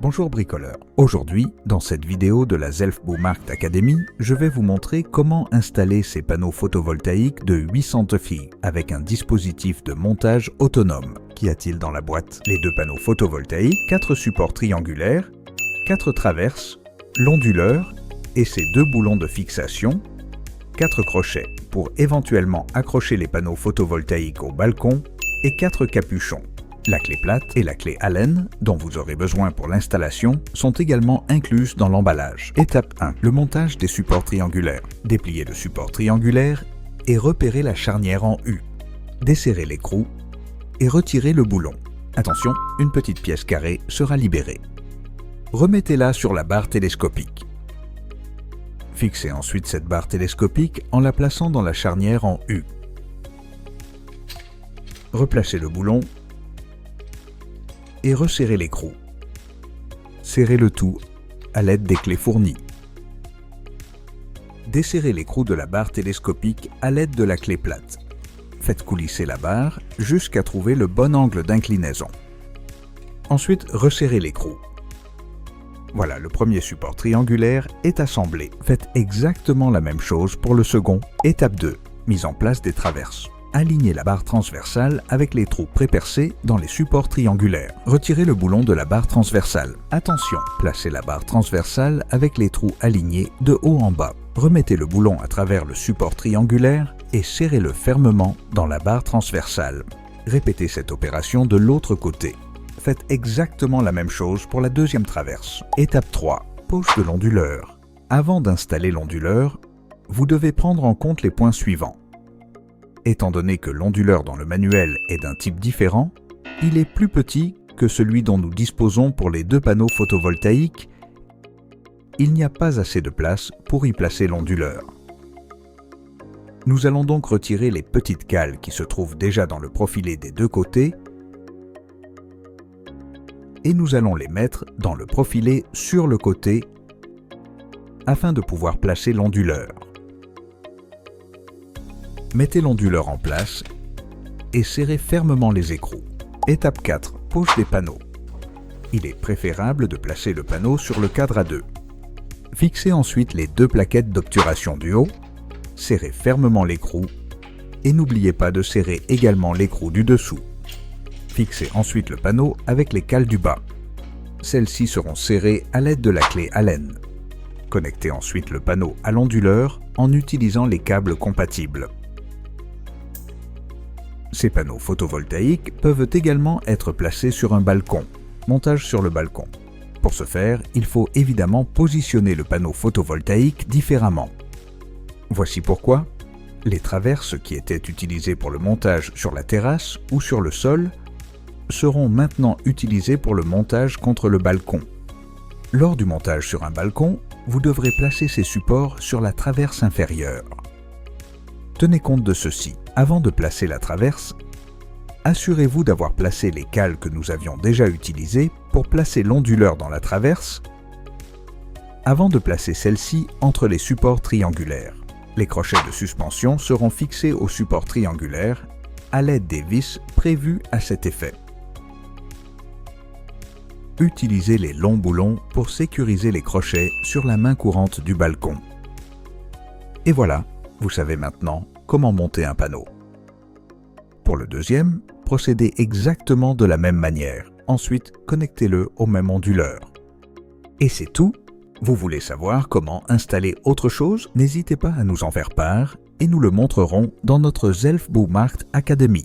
Bonjour bricoleurs. Aujourd'hui, dans cette vidéo de la Zelfbouwmarkt Academy, je vais vous montrer comment installer ces panneaux photovoltaïques de 800 TFI avec un dispositif de montage autonome. Qu'y a-t-il dans la boîte? Les deux panneaux photovoltaïques, 4 supports triangulaires, 4 traverses, l'onduleur et ses 2 boulons de fixation, 4 crochets pour éventuellement accrocher les panneaux photovoltaïques au balcon et 4 capuchons. La clé plate et la clé Allen, dont vous aurez besoin pour l'installation, sont également incluses dans l'emballage. Étape 1. Le montage des supports triangulaires. Dépliez le support triangulaire et repérez la charnière en U. Desserrez l'écrou et retirez le boulon. Attention, une petite pièce carrée sera libérée. Remettez-la sur la barre télescopique. Fixez ensuite cette barre télescopique en la plaçant dans la charnière en U. Replacez le boulon et resserrez l'écrou. Serrez le tout à l'aide des clés fournies. Desserrez l'écrou de la barre télescopique à l'aide de la clé plate. Faites coulisser la barre jusqu'à trouver le bon angle d'inclinaison. Ensuite, resserrez l'écrou. Voilà, le premier support triangulaire est assemblé. Faites exactement la même chose pour le second. Étape 2. Mise en place des traverses. Alignez la barre transversale avec les trous prépercés dans les supports triangulaires. Retirez le boulon de la barre transversale. Attention, placez la barre transversale avec les trous alignés de haut en bas. Remettez le boulon à travers le support triangulaire et serrez-le fermement dans la barre transversale. Répétez cette opération de l'autre côté. Faites exactement la même chose pour la deuxième traverse. Étape 3. Poche de l'onduleur. Avant d'installer l'onduleur, vous devez prendre en compte les points suivants. Étant donné que l'onduleur dans le manuel est d'un type différent, il est plus petit que celui dont nous disposons pour les deux panneaux photovoltaïques. Il n'y a pas assez de place pour y placer l'onduleur. Nous allons donc retirer les petites cales qui se trouvent déjà dans le profilé des deux côtés et nous allons les mettre dans le profilé sur le côté afin de pouvoir placer l'onduleur. Mettez l'onduleur en place et serrez fermement les écrous. Étape 4. Poche des panneaux. Il est préférable de placer le panneau sur le cadre à 2. Fixez ensuite les 2 plaquettes d'obturation du haut, serrez fermement l'écrou et n'oubliez pas de serrer également l'écrou du dessous. Fixez ensuite le panneau avec les cales du bas. Celles-ci seront serrées à l'aide de la clé Allen. Connectez ensuite le panneau à l'onduleur en utilisant les câbles compatibles. Ces panneaux photovoltaïques peuvent également être placés sur un balcon. Montage sur le balcon. Pour ce faire, il faut évidemment positionner le panneau photovoltaïque différemment. Voici pourquoi. Les traverses qui étaient utilisées pour le montage sur la terrasse ou sur le sol seront maintenant utilisées pour le montage contre le balcon. Lors du montage sur un balcon, vous devrez placer ces supports sur la traverse inférieure. Tenez compte de ceci. Avant de placer la traverse, assurez-vous d'avoir placé les cales que nous avions déjà utilisées pour placer l'onduleur dans la traverse avant de placer celle-ci entre les supports triangulaires. Les crochets de suspension seront fixés au support triangulaire à l'aide des vis prévues à cet effet. Utilisez les longs boulons pour sécuriser les crochets sur la main courante du balcon. Et voilà, vous savez maintenant comment monter un panneau. Pour le deuxième, procédez exactement de la même manière. Ensuite, connectez-le au même onduleur. Et c'est tout. Vous voulez savoir comment installer autre chose? N'hésitez pas à nous en faire part et nous le montrerons dans notre Zelfbouwmarkt Academy.